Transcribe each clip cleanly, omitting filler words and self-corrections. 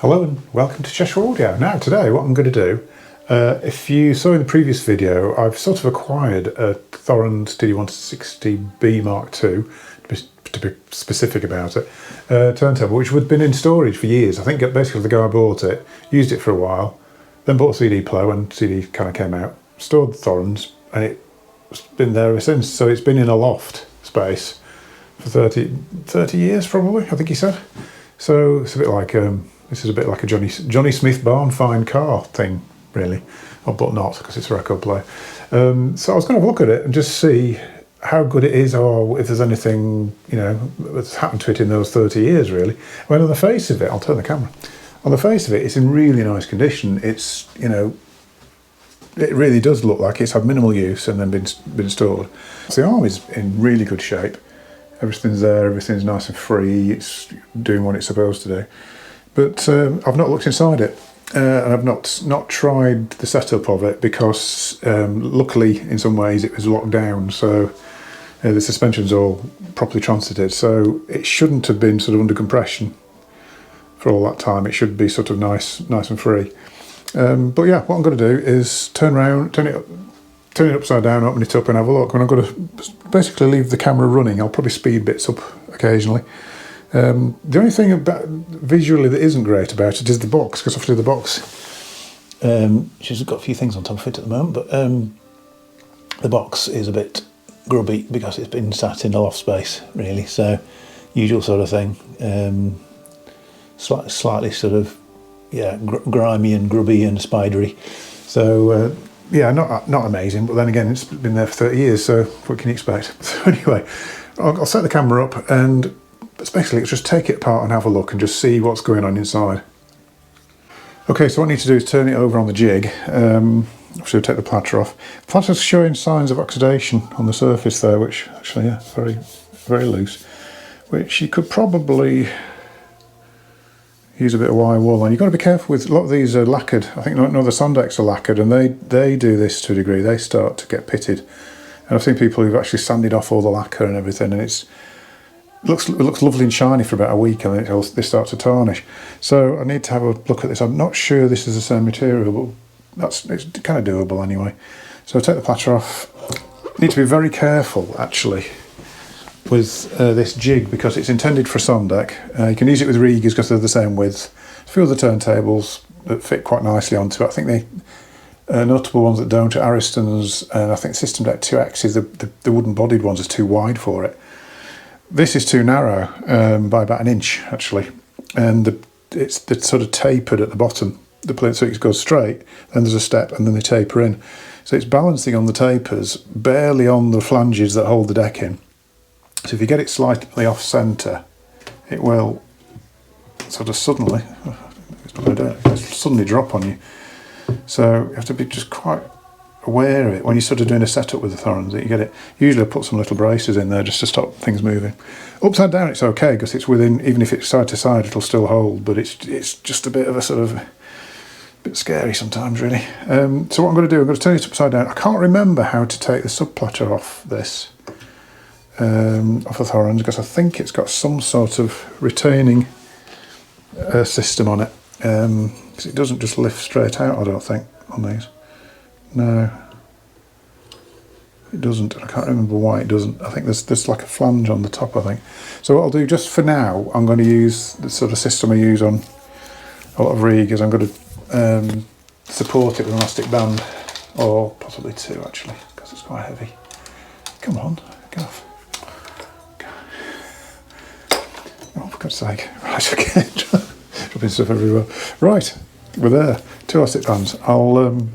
Hello and welcome to Cheshire Audio. Now today what I'm going to do, if you saw in the previous video, I've sort of acquired a Thorens TD160b Mk2, to be specific about it, turntable, which had been in storage for years. I think basically the guy bought it, used it for a while, then bought a CD player when CD kind of came out, stored the Thorens, and it's been there ever since. So it's been in a loft space for 30 years probably, I think he said. So it's a bit like this is a bit like a Johnny Smith barn find car thing, really, but not, because it's a record player. So I was going to look at it and just see how good it is, or if there's anything, you know, that's happened to it in those 30 years, really. Well, on the face of it, I'll turn the camera. On the face of it, it's in really nice condition. It's, you know, it really does look like it's had minimal use and then been stored. So the arm is in really good shape. Everything's there, everything's nice and free. It's doing what it's supposed to do. But I've not looked inside it, and I've not tried the setup of it because luckily in some ways it was locked down, so the suspension's all properly transited, so it shouldn't have been sort of under compression for all that time. It should be sort of nice and free. But yeah, what I'm going to do is turn it upside down, open it up and have a look. And I'm going to basically leave the camera running. I'll probably speed bits up occasionally. The only thing about visually that isn't great about it is the box, because obviously the box, she's got a few things on top of it at the moment, but the box is a bit grubby because it's been sat in a loft space, really. So usual sort of thing, slightly sort of, yeah, grimy and grubby and spidery. So yeah, not amazing, but then again, it's been there for 30 years, so what can you expect? So anyway, I'll set the camera up, and basically let's just take it apart and have a look and just see what's going on inside. Okay, so what I need to do is turn it over on the jig. Obviously take the platter off. The platter's showing signs of oxidation on the surface there, which actually, yeah, very loose, which you could probably use a bit of wire wool on. You've got to be careful with, a lot of these are lacquered. I think no, the Sondex are lacquered, and they do this to a degree. They start to get pitted. And I've seen people who've actually sanded off all the lacquer and everything, and it looks lovely and shiny for about a week, and then they start to tarnish. So I need to have a look at this. I'm not sure this is the same material, but it's kind of doable anyway. So I'll take the platter off. Need to be very careful actually with this jig, because it's intended for a Sondex. You can use it with Rigas because they're the same width. A few other turntables that fit quite nicely onto it. I think the notable ones that don't are Ariston's, and I think System Deck 2X's, the wooden bodied ones, are too wide for it. This is too narrow by about an inch actually, and it's sort of tapered at the bottom. The plate, so it goes straight, then there's a step, and then they taper in. So it's balancing on the tapers, barely on the flanges that hold the deck in. So if you get it slightly off centre, it will sort of suddenly drop on you. So you have to be just quite aware of it when you're sort of doing a setup with the Thorens, that you get it. Usually I put some little braces in there just to stop things moving. Upside down it's okay, because it's within, even if it's side to side it'll still hold, but it's just a bit of a sort of bit scary sometimes, really. So what I'm going to do, I'm going to turn it upside down. I can't remember how to take the sub platter off this, off the Thorens, because I think it's got some sort of retaining system on it, because it doesn't just lift straight out, I don't think, on these. No, it doesn't. I can't remember why it doesn't. I think there's like a flange on the top, I think. So what I'll do, just for now, I'm going to use the sort of system I use on a lot of Rigas. I'm going to support it with an elastic band, or possibly two actually, because it's quite heavy. Come on, get off. Oh, for God's sake. Right, okay. Dropping stuff everywhere. Right, we're there. Two elastic bands. I'll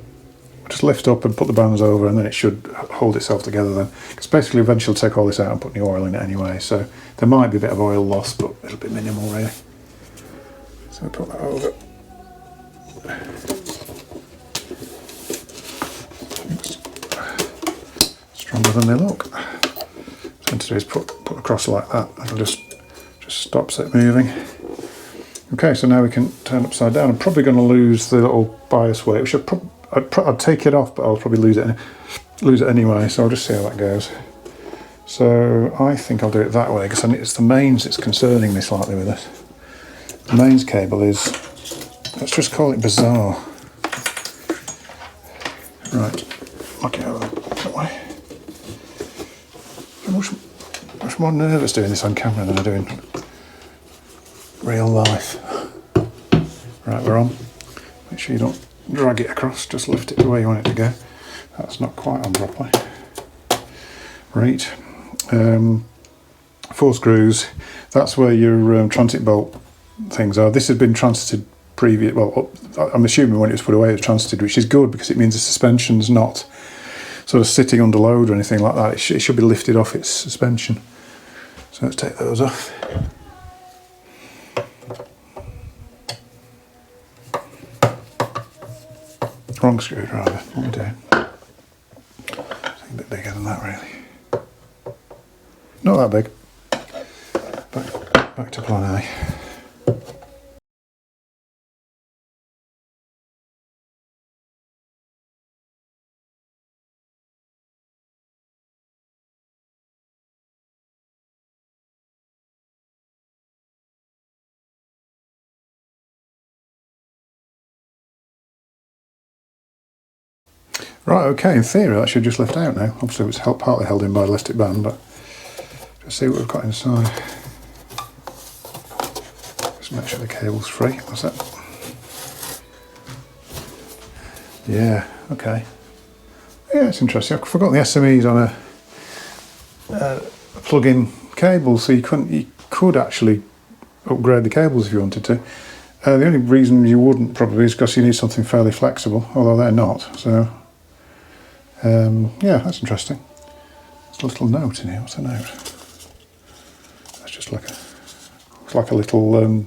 just lift up and put the bands over, and then it should hold itself together then. Because basically eventually I'll take all this out and put new oil in it anyway, so there might be a bit of oil loss, but it'll be minimal really. So put that over. Stronger than they look. So what I need to do is put across like that, and it just stops it moving. Okay, so now we can turn upside down. I'm probably going to lose the little bias weight, which I'd take it off, but I'll probably lose it anyway, so I'll just see how that goes. So I think I'll do it that way, because it's the mains that's concerning me slightly with this. The mains cable is let's just call it bizarre. Right, look it over that way. I'm much more nervous doing this on camera than I do in real life. Right, we're on. Make sure you don't drag it across, just lift it the way you want it to go. That's not quite on properly. Right, 4 screws. That's where your transit bolt things are. This has been transited previous. Well, I'm assuming when it was put away it was transited, which is good because it means the suspension's not sort of sitting under load or anything like that. It should be lifted off its suspension. So let's take those off. Wrong screwdriver. What am I doing? Something a bit bigger than that, really. Not that big. Back to plan A. Right, okay, in theory that should just lift out now. Obviously it's partly held in by elastic band, but just see what we've got inside. Just make sure the cable's free. What's that? Yeah, okay. Yeah, it's interesting. I forgot the SMEs on a plug-in cable, so you could actually upgrade the cables if you wanted to. The only reason you wouldn't probably is because you need something fairly flexible, although they're not, so yeah, that's interesting. There's a little note in here. What's the note? That's just like a little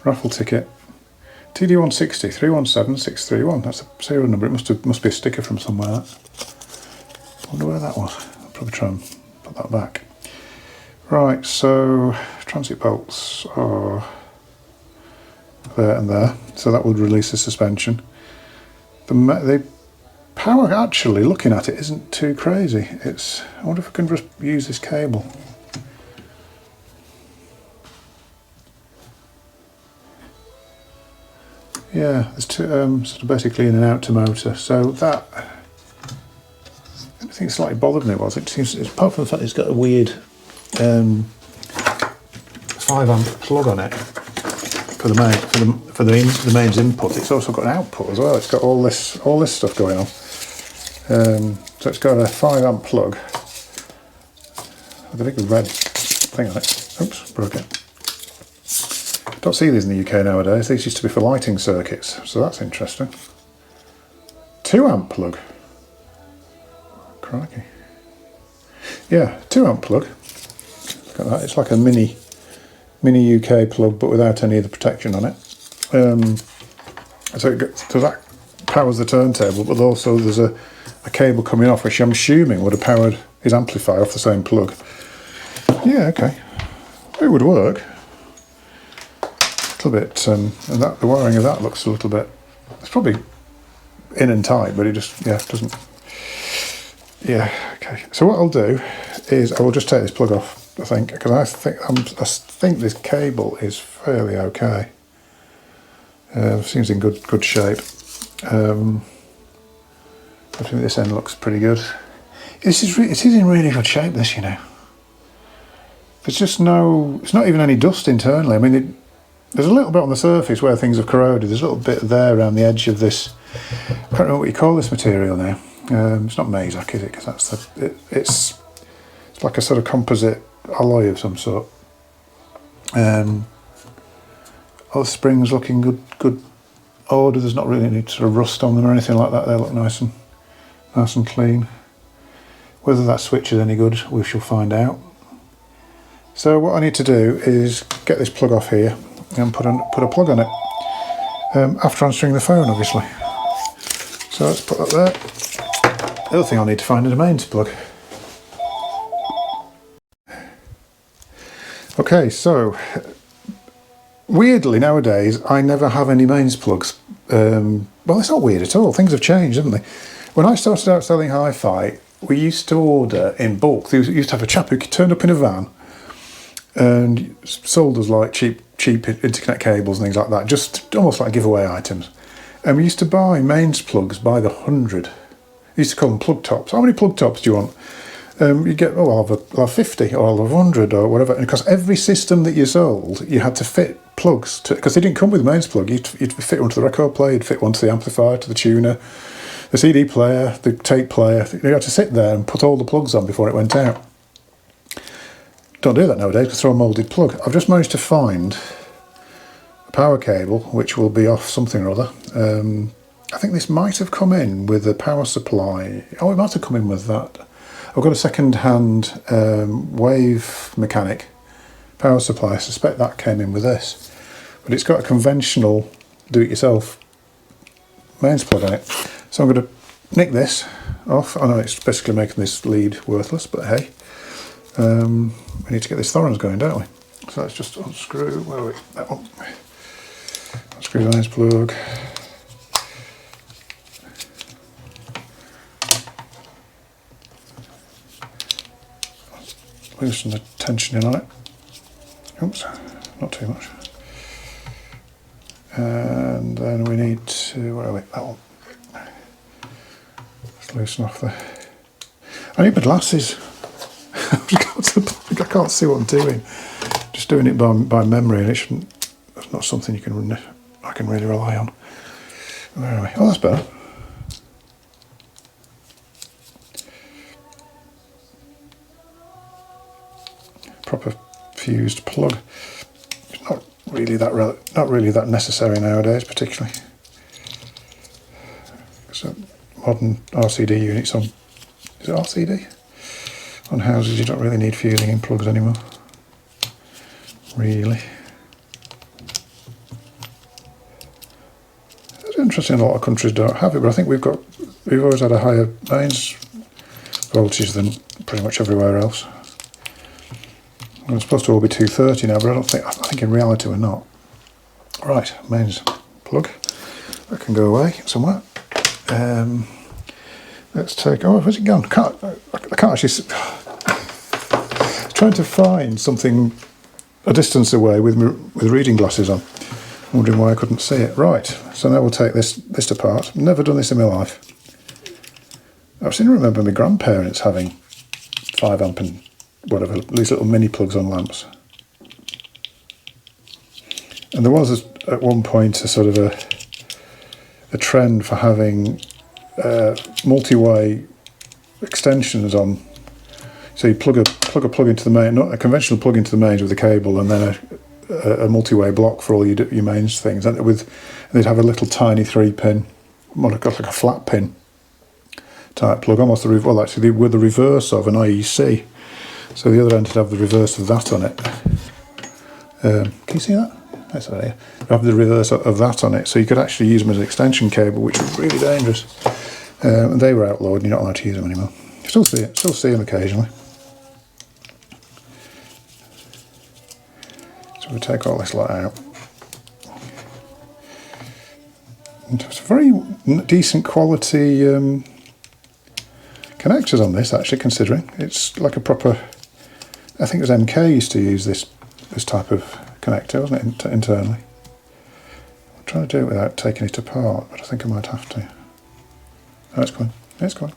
raffle ticket. TD160 317631. That's a serial number. It must be a sticker from somewhere. That. I wonder where that was. I'll probably try and put that back. Right. So transit bolts are there and there. So that would release the suspension. The power, actually, looking at it, isn't too crazy. I wonder if I can just use this cable. Yeah, there's two, sort of basically in and out to motor. So that, anything slightly bothered me was, it seems, apart from the fact it's got a weird 5 amp plug on it for the mains input. It's also got an output as well. It's got all this stuff going on. So it's got a 5 amp plug with a big red thing on it. Oops, broke it. Don't see these in the UK nowadays. These used to be for lighting circuits, so that's interesting. 2 amp plug. Crikey. Yeah, 2 amp plug. Look at that. It's like a mini UK plug, but without any of the protection on it. So that powers the turntable, but also there's a cable coming off, which I'm assuming would have powered his amplifier off the same plug. Yeah, okay. It would work. A little bit, and the wiring of that looks a little bit. It's probably in and tight, but it just doesn't. Yeah, okay. So what I'll do is I will just take this plug off. I think because I think this cable is fairly okay. Seems in good shape. I think this end looks pretty good. It is in really good shape. This, you know. There's just it's not even any dust internally. I mean, there's a little bit on the surface where things have corroded. There's a little bit there around the edge of this. I can't remember what you call this material now. It's not Mazak, is it? Because it's like a sort of composite alloy of some sort. All the springs looking good order. There's not really any sort of rust on them or anything like that. They look nice and clean. Whether that switch is any good, we shall find out. So what I need to do is get this plug off here and put a plug on it after answering the phone, obviously. So let's put that there. The other thing I need to find is a mains plug. Okay, so weirdly nowadays I never have any mains plugs. Well, it's not weird at all. Things have changed, haven't they? When I started out selling hi-fi, we used to order in bulk. There used to have a chap who turned up in a van, and sold us like cheap interconnect cables and things like that, just almost like giveaway items. And we used to buy mains plugs by the 100. We used to call them plug tops. How many plug tops do you want? You get, oh, I'll have 50 or I'll have 100 or whatever. And because every system that you sold, you had to fit plugs to, because they didn't come with a mains plug. You'd fit one to the record player, you'd fit one to the amplifier, to the tuner, the CD player, the tape player. You had to sit there and put all the plugs on before it went out. Don't do that nowadays, because throw a moulded plug. I've just managed to find a power cable which will be off something or other. I think this might have come in with a power supply. Oh, it might have come in with that. I've got a second-hand Wave Mechanic power supply. I suspect that came in with this. But it's got a conventional do-it-yourself mains plug on it. So I'm going to nick this off. I know it's basically making this lead worthless, but hey. We need to get this Thorens going, don't we? So let's just unscrew, where are we? That one. Unscrew the mains plug. Loosen the tension in on it. Oops, not too much. And then we need to, where are we? That one. Let's loosen off the. I need my glasses. I can't see what I'm doing. Just doing it by memory, and it's not something I can really rely on. Where are we? Oh, that's better. Proper fused plug. It's not really that necessary nowadays, particularly. So modern RCD units on, is it RCD? On houses, you don't really need fusing in plugs anymore. Really. It's interesting, a lot of countries don't have it, but I think we've always had a higher mains voltage than pretty much everywhere else. We're supposed to all be 230 now, but I think in reality we're not. Right, mains plug. That can go away somewhere. Let's take, oh, where's it gone? I can't actually, trying to find something a distance away with reading glasses on. Wondering why I couldn't see it. Right, so now we'll take this apart. Never done this in my life. I seem to remember my grandparents having 5 amp and whatever, these little mini plugs on lamps. And there was at one point a sort of a trend for having multi-way extensions on. So you plug a plug into the main, not a conventional plug into the mains with a cable, and then a multi-way block for all your mains things. And they'd have a little tiny 3-pin, like a flat pin type plug, almost actually with the reverse of an IEC. So the other end would have the reverse of that on it. Can you see that? That's right here. Have the reverse of that on it, so you could actually use them as an extension cable, which was really dangerous. And they were outlawed, and you're not allowed to use them anymore. You still see them occasionally. So we take all this lot out. And it's very decent quality connectors on this, actually, considering it's like a proper. I think it was Mk used to use this type of connector, wasn't it, internally? I'm trying to do it without taking it apart, but I think I might have to. Oh, it's going. It's going.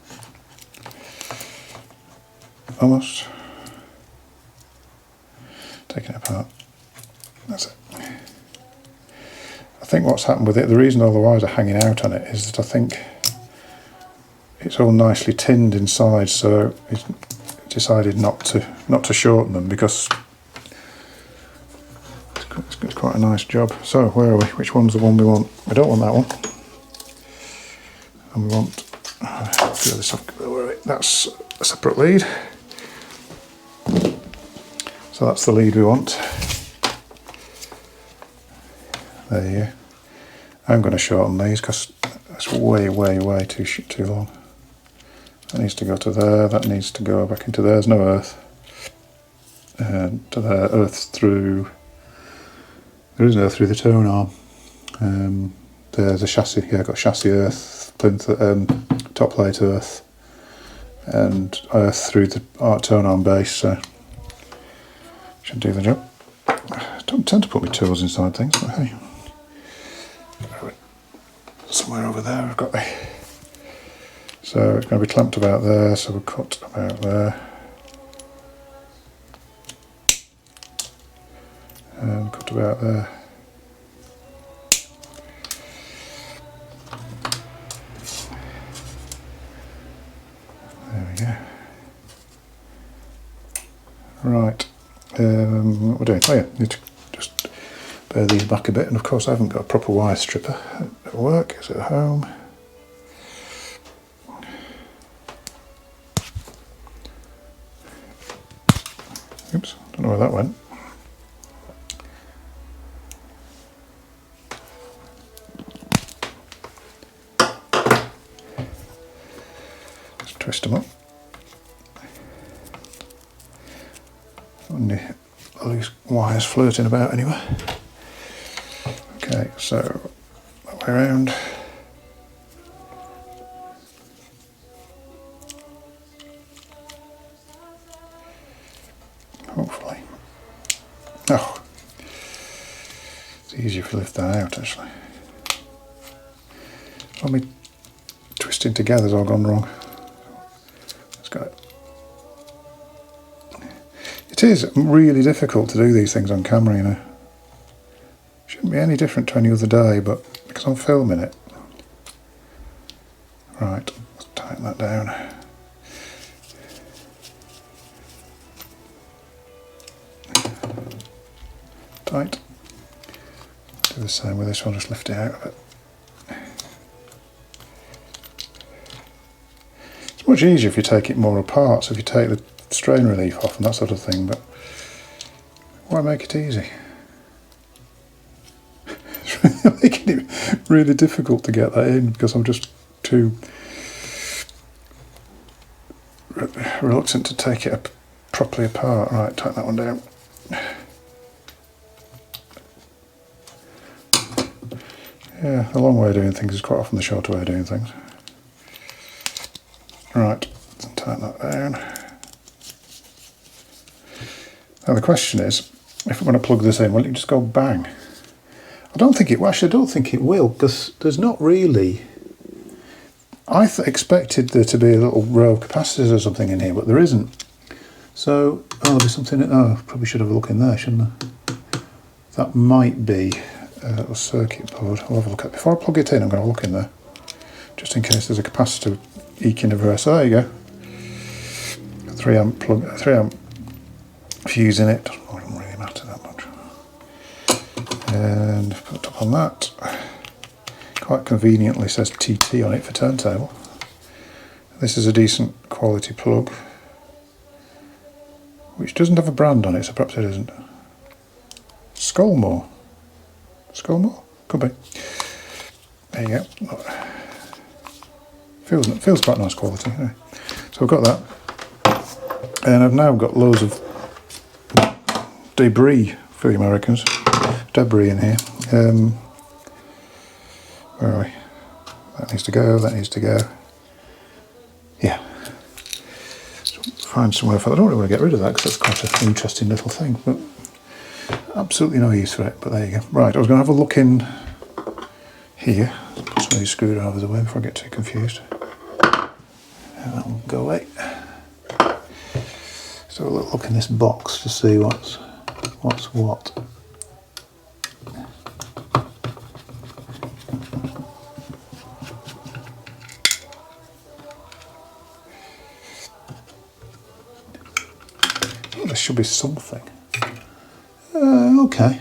Almost. Taking it apart. That's it. I think what's happened with it, the reason all the wires are hanging out on it is that I think it's all nicely tinned inside, so it's decided not to shorten them, because it's quite a nice job. So where are we? Which one's the one we want? We don't want that one. And we want, this off, where are we? That's a separate lead. So that's the lead we want. There you go. I'm going to shorten these because that's way too long. That needs to go to there, that needs to go back into there. There's no earth. To there, earth through. There is an earth through the tone arm. There's a chassis. Yeah, I've got chassis earth, plinth, top plate earth, and earth through the tone arm base. So Should do the job. I don't tend to put my tools inside things, but hey. Somewhere over there I've got the... So it's going to be clamped about there, so we'll cut about there. And cut about there. There we go. Right, what we're doing, oh yeah, need to just bear these back a bit, and of course I haven't got a proper wire stripper at work, it's at home. Oops, don't know where that went. Just twist them up. Only loose wires floating about anyway. Okay, so that way around. Hopefully. Oh, it's easier if you lift that out actually. All my twisting together's all gone wrong. Let's go. It is really difficult to do these things on camera, you know. Shouldn't be any different to any other day, but because I'm filming it. Right, let's tighten that down. Tight. Do the same with this one, just lift it out of it. It's much easier if you take it more apart, so if you take the strain relief off and that sort of thing, but why make it easy? It's really making it really difficult to get that in because I'm just too reluctant to take it properly apart. Right, tighten that one down. Yeah, the long way of doing things is quite often the shorter way of doing things. Right, tighten that down. Now the question is, if I'm going to plug this in, will it just go bang? I don't think it will. Actually, I don't think it will, because there's not really... I expected there to be a little row of capacitors or something in here, but there isn't. So, oh, there's something... Oh, probably should have a look in there, shouldn't I? That might be a little circuit board. I'll have a look at it. Before I plug it in, I'm going to look in there, just in case there's a capacitor eking a verse. So there you go. 3 amp plug, 3 amp fuse in it. Doesn't really matter that much. And put it up on that. Quite conveniently says TT on it for turntable. This is a decent quality plug, which doesn't have a brand on it, so perhaps it isn't. Skullmore. Skullmore? Could be. There you go. Feels quite nice quality. Anyway. So I've got that. And I've now got loads of debris for the Americans. Debris in here. Where are we? That needs to go, that needs to go. Yeah. So find somewhere for that. I don't really want to get rid of that because that's quite an interesting little thing, but absolutely no use for it, but there you go. Right, I was going to have a look in here. Put some of these screwdrivers away before I get too confused. And that will go away. So we'll look in this box to see what's what. Oh, there should be something. Okay.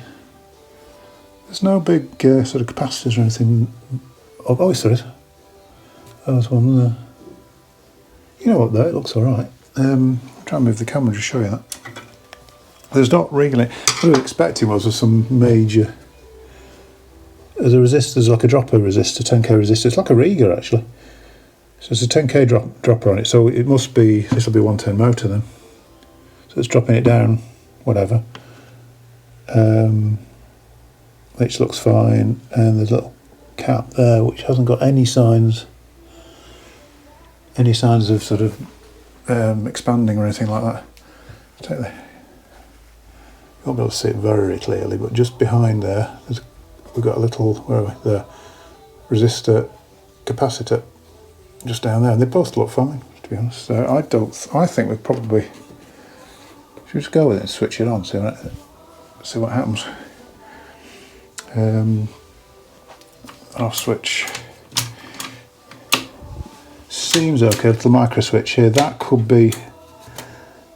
There's no big sort of capacitors or anything. Oh, yes, there is. Oh, there's one there. You know what, though, it looks alright. Try and move the camera to show you that. There's not really... What I was expecting was some major... There's a resistor, there's like a dropper resistor, 10k resistor. It's like a Riga, actually. So it's a 10k dropper on it, so it must be... This will be a 110 motor then. So it's dropping it down, whatever. Which looks fine, and there's a little cap there which hasn't got any signs of sort of expanding or anything like that. won't be able to see it very clearly, but just behind there, we've got a little, where are we? There, resistor, capacitor, just down there. And they both look fine, to be honest. So I think we probably should just go with it and switch it on, see what happens. I'll switch. Seems okay, a little micro switch here. That could be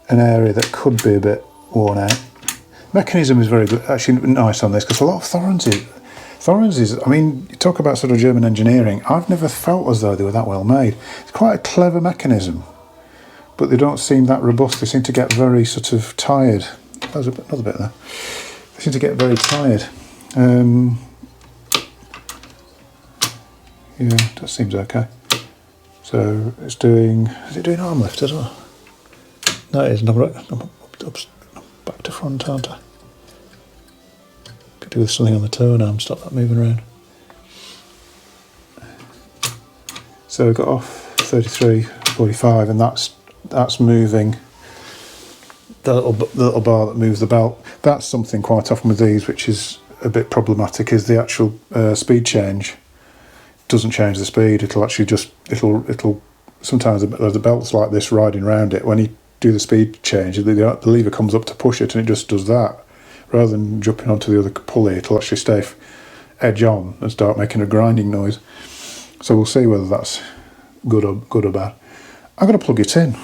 an area that could be a bit worn out. Mechanism is very good, actually nice on this, because a lot of Thorens is, I mean, you talk about sort of German engineering, I've never felt as though they were that well made. It's quite a clever mechanism, but they don't seem that robust. They seem to get very sort of tired. There's another bit there. They seem to get very tired. Yeah, that seems okay. So it's doing, is it doing arm lift as well? No, it isn't. I'm back to front, aren't I? Could do with something on the tone arm, stop that moving around. So we got off 33, 45, and that's moving. The little bar that moves the belt. That's something quite often with these, which is a bit problematic, is the actual speed change. Doesn't change the speed. It'll actually just it'll sometimes the belt's like this riding around it. When you do the speed change, the lever comes up to push it, and it just does that. Rather than jumping onto the other pulley, it'll actually stay edge on and start making a grinding noise. So we'll see whether that's good or bad. I'm going to plug it in. Do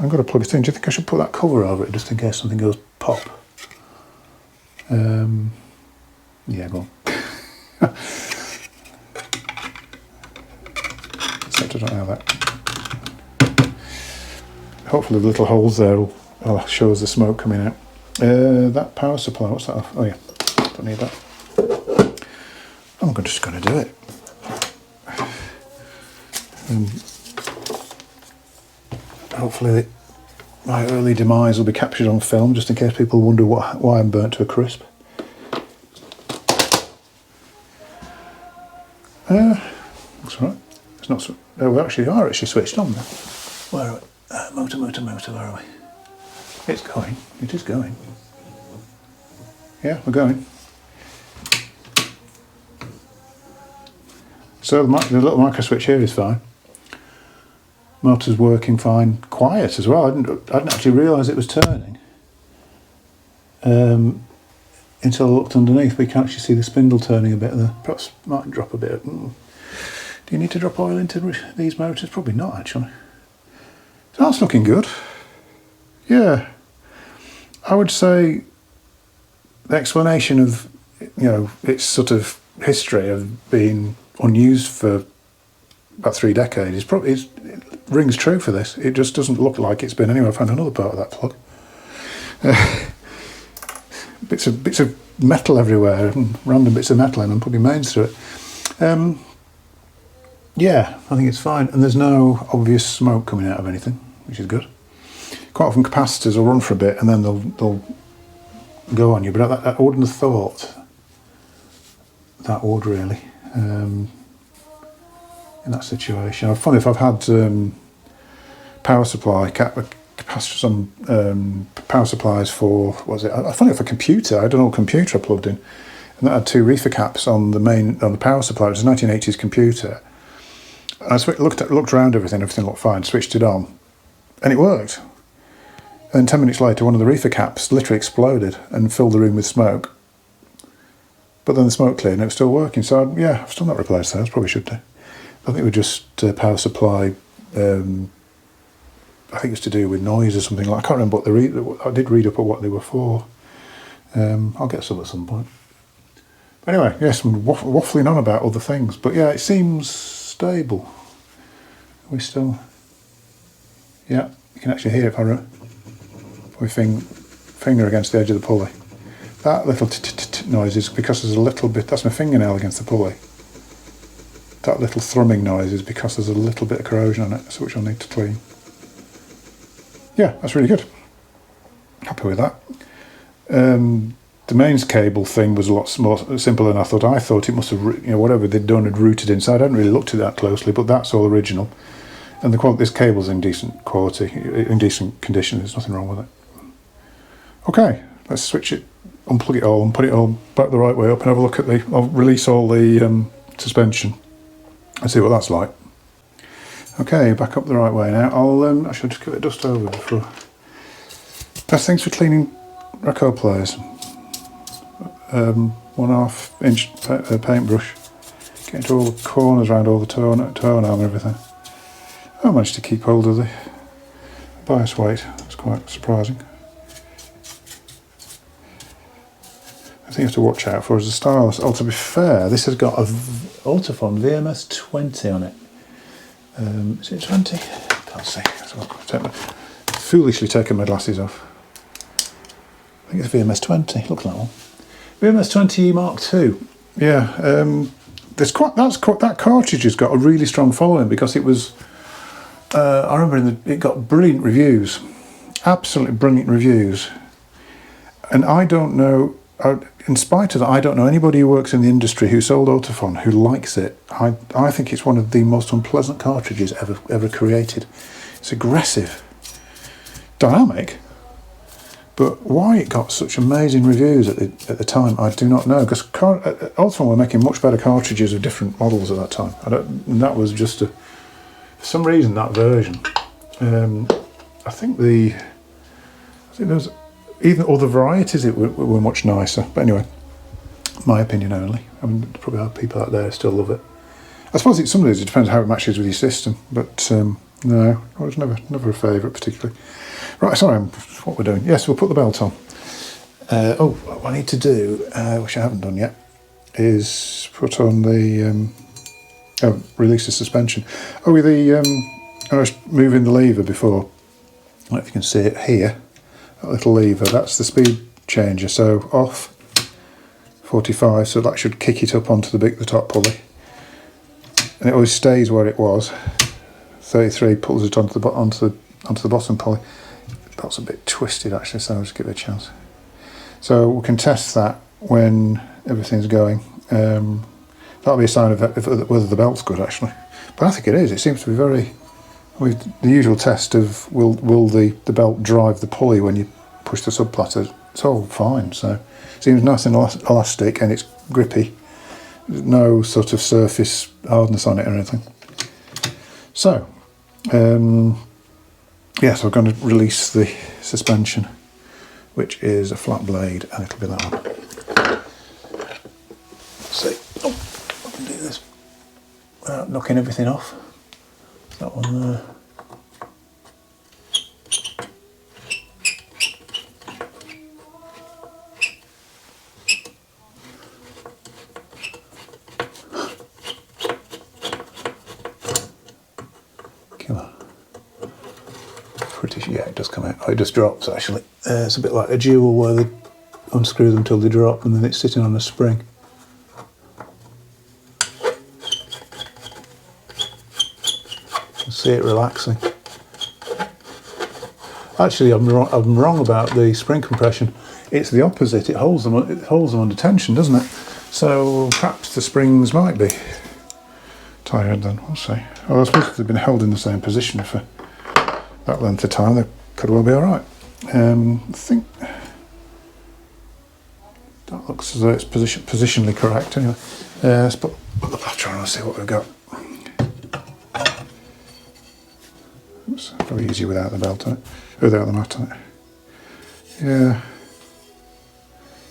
you think I should put that cover over it just in case something goes pop? Yeah, go on. Except I don't have that. Hopefully the little holes there will show us the smoke coming out. That power supply, what's that off? Oh yeah, don't need that. I'm just going to do it. Hopefully my early demise will be captured on film, just in case people wonder why I'm burnt to a crisp. Looks alright. It's not. Oh, we actually are switched on now. Where are we? Motor, where are we? It's going. It is going. Yeah, we're going. So the little micro switch here is fine. Motor's working fine. Quiet as well. I didn't actually realise it was turning until I looked underneath. We can actually see the spindle turning a bit there. Perhaps might drop a bit. Do you need to drop oil into these motors? Probably not, actually. So that's looking good. Yeah, I would say the explanation of, its sort of history of being unused for about 3 decades is probably, it rings true for this. It just doesn't look like it's been anywhere. I found another part of that plug. Bits of metal everywhere, and random bits of metal, and I'm putting mains through it. Yeah, I think it's fine, and there's no obvious smoke coming out of anything, which is good. Quite often capacitors will run for a bit and then they'll go on you, but I wouldn't have thought that would really in that situation. It's funny if I've had power supply capacitors on power supplies for, what was it? I found it for a computer. I don't know what computer I plugged in, and that had 2 reefer caps on the power supply. It was a 1980s computer. And I looked around everything looked fine. Switched it on, and it worked. And 10 minutes later, one of the reefer caps literally exploded and filled the room with smoke. But then the smoke cleared and it was still working. So yeah, I've still not replaced those. Probably should do. I think it was just power supply. I think it was to do with noise or something. I can't remember what I did read up on what they were for. I'll get some at some point. But anyway, yes, I'm waffling on about other things. But yeah, it seems stable. Are we still? Yeah, you can actually hear it if I put my finger against the edge of the pulley. That little noise is because there's a little bit, that's my fingernail against the pulley. That little thrumming noise is because there's a little bit of corrosion on it, so which I'll need to clean. Yeah, that's really good. Happy with that. The mains cable thing was a lot more simple than I thought. I thought it must have, whatever they'd done had routed inside. I hadn't really looked at that closely, but that's all original. And this cable's in decent quality, in decent condition. There's nothing wrong with it. Okay, let's switch it unplug it all and put it all back the right way up and have a look at I'll release all the suspension and see what that's like. Okay, back up the right way now. I should just give it a dust over before. Best things for cleaning record players. 1.5 inch paintbrush. Get into all the corners around all the tone arm and everything. I managed to keep hold of the bias weight. That's quite surprising. I think you have to watch out for is the stylus. Oh, to be fair, this has got a Ultrafon VMS 20 on it. Is it 20? Can't see. Foolishly taken my glasses off. I think it's VMS 20. Look at that one. VMS 20 Mark II. Yeah, that cartridge has got a really strong following because it was. I remember it got brilliant reviews, absolutely brilliant reviews, and I don't know. In spite of that, I don't know anybody who works in the industry who sold Ultrafon who likes it. I think it's one of the most unpleasant cartridges ever created. It's aggressive, dynamic, but why it got such amazing reviews at the time, I do not know. Because Ultrafon were making much better cartridges of different models at that time. And that was just for some reason that version. I think there was. Even other varieties were much nicer. But anyway, my opinion only. I mean, there probably are people out there who still love it. I suppose some of these, it depends how it matches with your system. But no, I was never a favourite particularly. Right, sorry, what we're doing. Yes, we'll put the belt on. What I need to do, which I haven't done yet, is put on the... release the suspension. I was moving the lever before. I don't know if you can see it here. That little lever, that's the speed changer, so off 45, so that should kick it up onto the top pulley, and it always stays where it was. 33 pulls it onto the bottom pulley. That's a bit twisted actually, so I'll just give it a chance. So we can test that when everything's going. That'll be a sign of whether the belt's good actually, but I think it is. It seems to be very. With the usual test of will the belt drive the pulley when you push the subplatter, it's all fine. So it seems nice and elastic and it's grippy. There's no sort of surface hardness on it or anything. So yes, we're going to release the suspension, which is a flat blade, and it'll be that one. Let's see. I can do this without knocking everything off. That one there. Killer. Yeah, it does come out. Oh, it just drops actually. It's a bit like a jewel where they unscrew them till they drop and then it's sitting on a spring. See it relaxing. Actually, I'm wrong about the spring compression. It's the opposite. It holds them under tension, doesn't it? So perhaps the springs might be tired then. We'll see. Well, I suppose if they've been held in the same position for that length of time, they could well be all right. I think that looks as though it's positionally correct. Anyway, let's put the platter on and see what we've got. Oops, probably easier without the belt on it, without the mat on it. Yeah,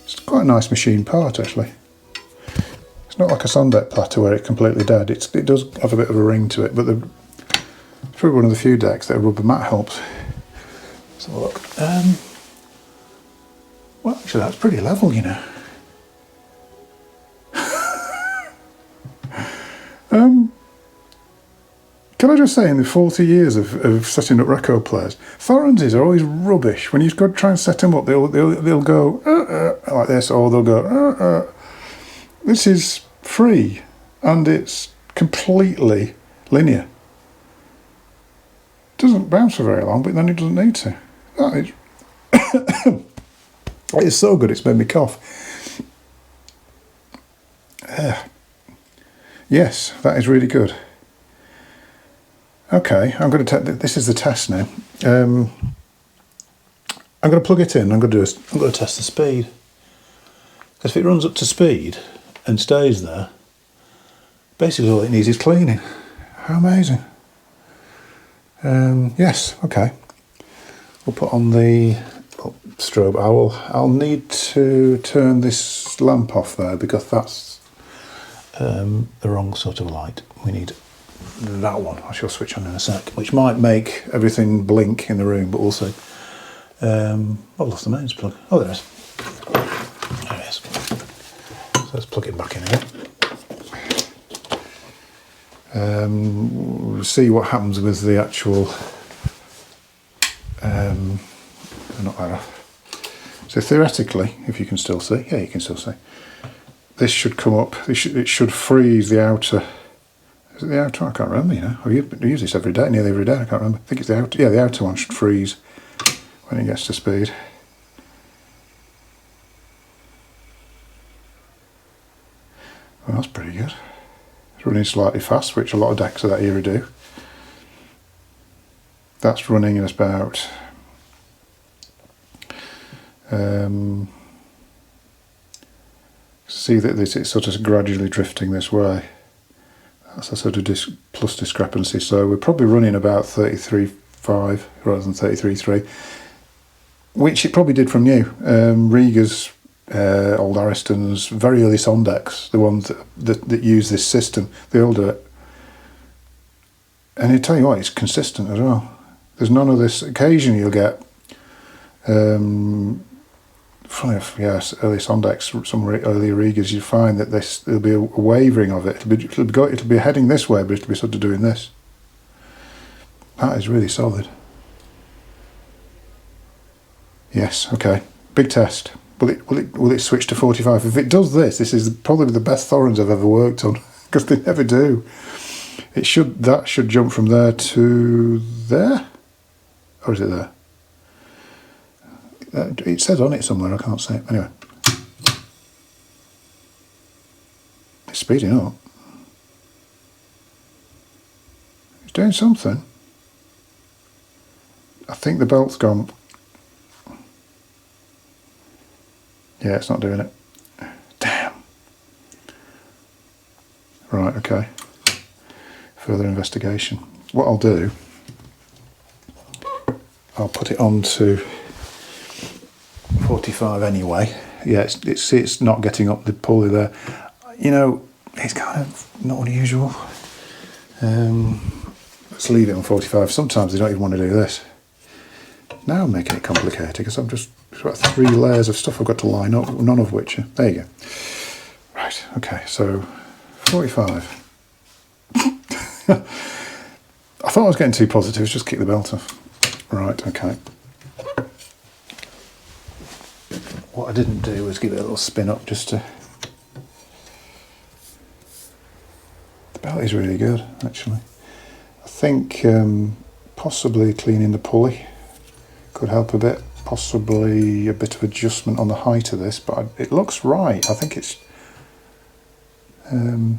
it's quite a nice machine part actually. It's not like a Sondeck platter where it's completely dead. It does have a bit of a ring to it, but it's probably one of the few decks that a rubber mat helps. Let's have a look. Well, actually, that's pretty level, you know. Can I just say, in the 40 years of setting up record players, Thorens are always rubbish. When you go try and set them up, they'll go like this, or they'll go. This is free, and it's completely linear. It doesn't bounce for very long, but then it doesn't need to. That is, it is so good. It's made me cough. Yes, that is really good. Okay, I'm going to this is the test now. I'm going to plug it in. I'm going to test the speed. Because if it runs up to speed and stays there, basically all it needs is cleaning. How amazing. Yes, okay. We'll put on the strobe. I'll need to turn this lamp off there because that's the wrong sort of light. We need that one. I shall switch on in a sec, which might make everything blink in the room, but also I've lost the mains plug. Oh, there it is. There it is. So let's plug it back in again. We'll see what happens with the actual not that off. So theoretically, if you can still see, yeah, you can still see, this should come up, it should freeze the outer. Is it the outer? I can't remember, you know. I use this every day, nearly every day, I can't remember. I think it's the outer, yeah, the outer one should freeze when it gets to speed. Well, that's pretty good. It's running slightly fast, which a lot of decks of that era do. That's running at about see that it's sort of gradually drifting this way. That's a sort of plus discrepancy. So we're probably running about 33.5 rather than 33.3, which it probably did from new. Riga's, old Ariston's, very early Sondex, the ones that use this system, they all do it. And I tell you what, it's consistent as well. There's none of this. Occasionally you'll get, funny enough, yes, early Sondex, some early Rigas, you find that there'll be a wavering of it. It'll be heading this way, but it'll be sort of doing this. That is really solid. Yes, okay. Big test. Will it switch to 45? If it does this is probably the best Thorens I've ever worked on, because they never do. That should jump from there to there? Or is it there? It says on it somewhere, I can't see it. Anyway. It's speeding up. It's doing something. I think the belt's gone. Yeah, it's not doing it. Damn. Right, okay. Further investigation. What I'll do, I'll put it on to 45 anyway. Yeah, it's not getting up the pulley there. You know, it's kind of not unusual. Let's leave it on 45. Sometimes they don't even want to do this. Now I'm making it complicated because there's about 3 layers of stuff I've got to line up, none of which are, there you go. Right, okay, so 45. I thought I was getting too positive, just kick the belt off. Right, okay. What I didn't do was give it a little spin up just to... The belt is really good, actually. I think possibly cleaning the pulley could help a bit. Possibly a bit of adjustment on the height of this, but it looks right. I think it's... so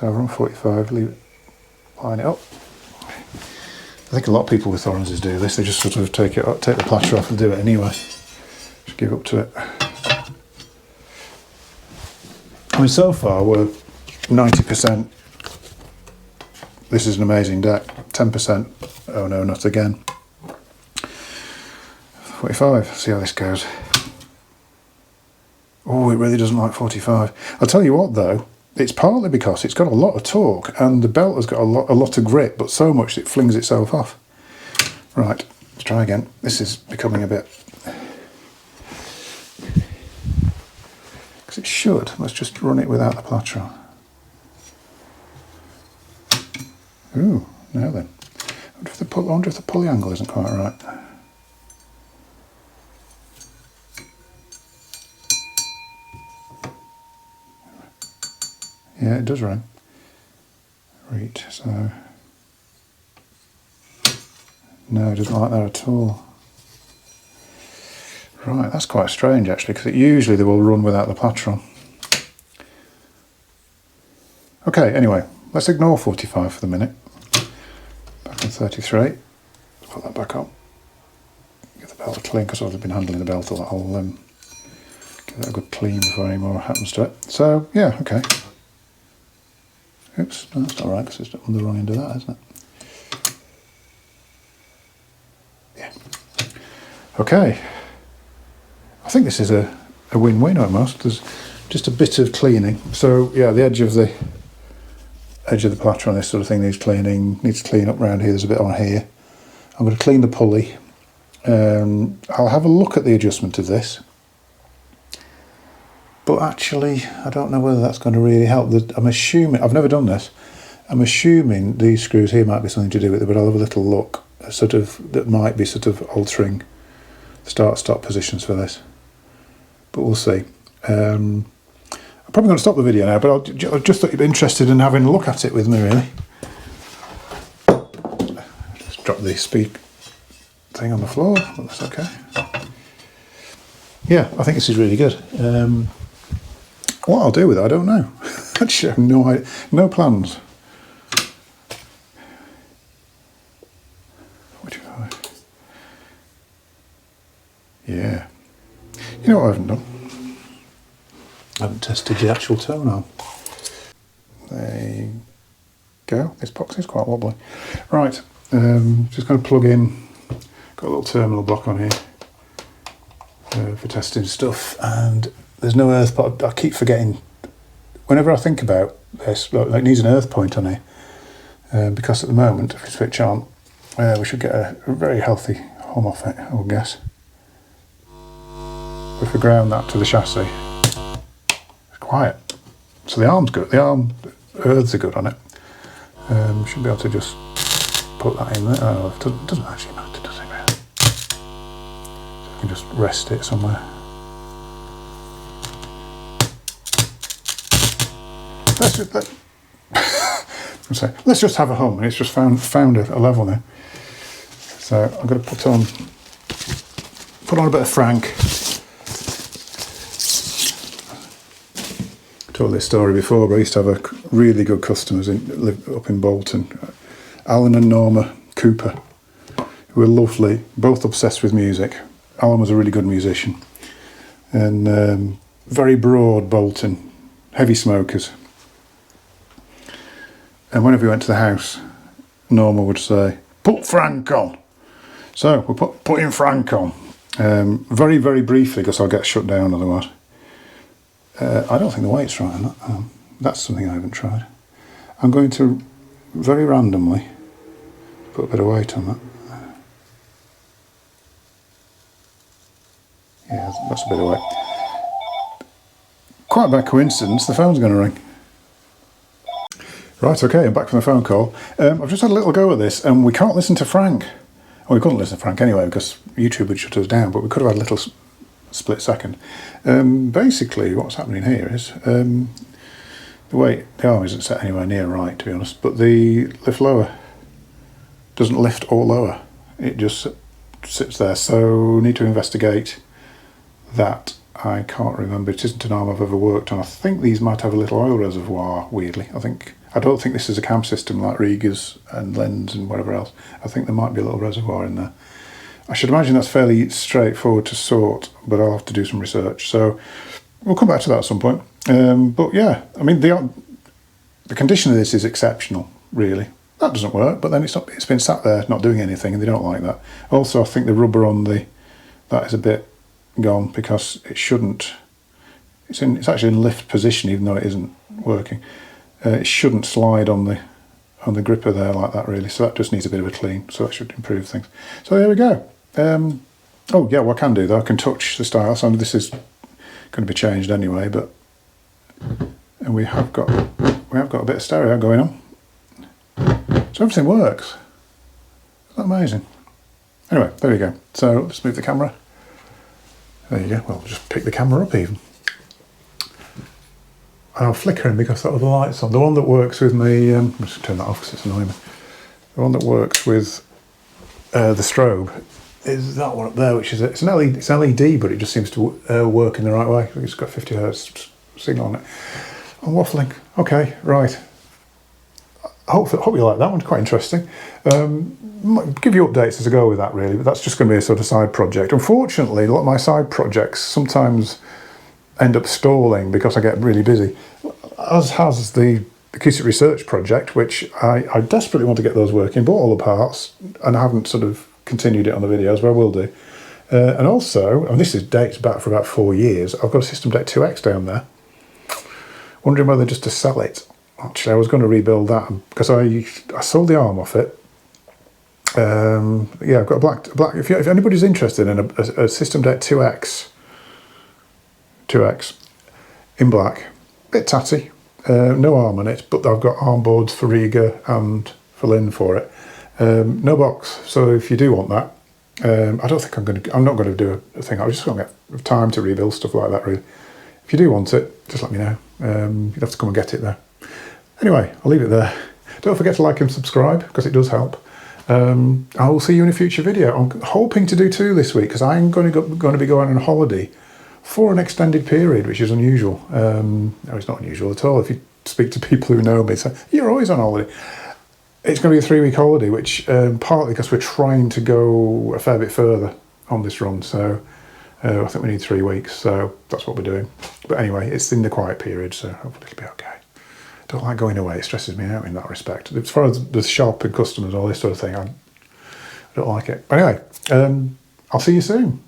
we're on 45, leave it, line it up. I think a lot of people with Thorens do this. They just sort of take the platter off and do it anyway. Just give up to it. I mean, so far we're 90%. This is an amazing deck. 10%. Oh no, not again. 45. See how this goes. Oh, it really doesn't like 45. I'll tell you what though. It's partly because it's got a lot of torque and the belt has got a lot of grip, but so much it flings itself off. Right, let's try again. This is becoming a bit... Because it should. Let's just run it without the platter on. Ooh, now then. I wonder if the pulley angle isn't quite right. Yeah, it does run. Right, so... No, it doesn't like that at all. Right, that's quite strange actually, because usually they will run without the platter on. Okay, anyway, let's ignore 45 for the minute. Back on 33. Let's put that back on. Get the belt clean, because I've been handling the belt a lot. I'll Give that a good clean before any more happens to it. So, yeah, okay. Oops, no, that's not right because it's on the wrong end of that, isn't it? Yeah. Okay. I think this is a win-win almost. There's just a bit of cleaning. So, yeah, the edge of the platter on this sort of thing needs cleaning. Needs to clean up around here. There's a bit on here. I'm going to clean the pulley. I'll have a look at the adjustment of this. But actually, I don't know whether that's going to really help. I'm assuming, I've never done this, I'm assuming these screws here might be something to do with it, but I'll have a little look, that might be sort of altering start-stop positions for this. But we'll see. I'm probably going to stop the video now, but I just thought you'd be interested in having a look at it with me, really. Just drop the speak thing on the floor, but that's okay. Yeah, I think this is really good. What I'll do with it, I don't know. Actually, I have no plans. Yeah. You know what I haven't done? I haven't tested the actual tone arm. There you go. This box is quite wobbly. Right, just going to plug in. Got a little terminal block on here for testing stuff, and there's no earth point. I keep forgetting. Whenever I think about this, like, it needs an earth point on here, because at the moment, if we switch on, we should get a very healthy hum off it, I would guess. If we ground that to the chassis, it's quiet. So the arm's good. The earths are good on it. Should be able to just put that in there. Oh, it doesn't actually matter, does it really? So I can just rest it somewhere. Let's just have a hum, and it's just found a level now. So I'm going to put on a bit of Frank. I told this story before, but I used to have really good customers up in Bolton, Alan and Norma Cooper, who were lovely, both obsessed with music. Alan was a really good musician, and very broad Bolton, heavy smokers. And whenever we went to the house, Norma would say, "Put Frank on." So we're putting Frank on. Very, very briefly, because I'll get shut down otherwise. I don't think the weight's right on that. That's something I haven't tried. I'm going to very randomly put a bit of weight on that. Yeah, that's a bit of weight. Quite by coincidence, the phone's going to ring. Right, okay, I'm back from the phone call. I've just had a little go at this, and we can't listen to Frank. Well, we couldn't listen to Frank anyway, because YouTube would shut us down, but we could have had a little split second. Basically, what's happening here is, the arm isn't set anywhere near right, to be honest, but the lift lower doesn't lift or lower. It just sits there, so need to investigate that. I can't remember. It isn't an arm I've ever worked on. I think these might have a little oil reservoir, weirdly. I don't think this is a cam system like Rieger's and Lenz and whatever else. I think there might be a little reservoir in there. I should imagine that's fairly straightforward to sort, but I'll have to do some research. So we'll come back to that at some point. But yeah, I mean, the condition of this is exceptional, really. That doesn't work, but then it's been sat there not doing anything, and they don't like that. Also, I think the rubber on that is a bit gone, because it shouldn't. It's actually in lift position, even though it isn't working. It shouldn't slide on the gripper there like that, really. So that just needs a bit of a clean. So that should improve things. So there we go. Oh yeah, what I can do though, I can touch the style. So this is going to be changed anyway, and we have got a bit of stereo going on. So everything works. Isn't that amazing? Anyway, there we go. So let's move the camera. There you go. Well, just pick the camera up even. And I'm flickering because that was the lights on. The one that works with me, I'm just turn that off because it's annoying me. The one that works with the strobe is that one up there, which is it's LED, but it just seems to work in the right way. It's got 50 hertz signal on it. I'm waffling. Okay, right. Hope you like that one. Quite interesting. Might give you updates as I go with that, really, but that's just going to be a sort of side project. Unfortunately, a lot of my side projects sometimes end up stalling because I get really busy, as has the acoustic research project, which I desperately want to get those working, bought all the parts, and I haven't sort of continued it on the videos, but I will do. And also, and this dates back for about 4 years, I've got a System Deck 2X down there. Wondering whether just to sell it. Actually, I was going to rebuild that because I sold the arm off it. Yeah, I've got a black. If anybody's interested in a System Deck 2X in black, bit tatty, no arm on it, but I've got arm boards for Riga and for Lynn for it. No box, so if you do want that, I don't think I'm not going to do a thing. I just don't get time to rebuild stuff like that, really. If you do want it, just let me know. You'd have to come and get it there. Anyway, I'll leave it there. Don't forget to like and subscribe, because it does help. I will see you in a future video. I'm hoping to do 2 this week, because I'm going to be going on holiday for an extended period, which is unusual. No, it's not unusual at all. If you speak to people who know me, say, you're always on holiday. It's going to be a 3-week holiday, which partly because we're trying to go a fair bit further on this run, so I think we need 3 weeks, so that's what we're doing. But anyway, it's in the quiet period, so hopefully it'll be okay. I don't like going away, it stresses me out in that respect. As far as the shop and customers, all this sort of thing, I don't like it. But anyway, I'll see you soon.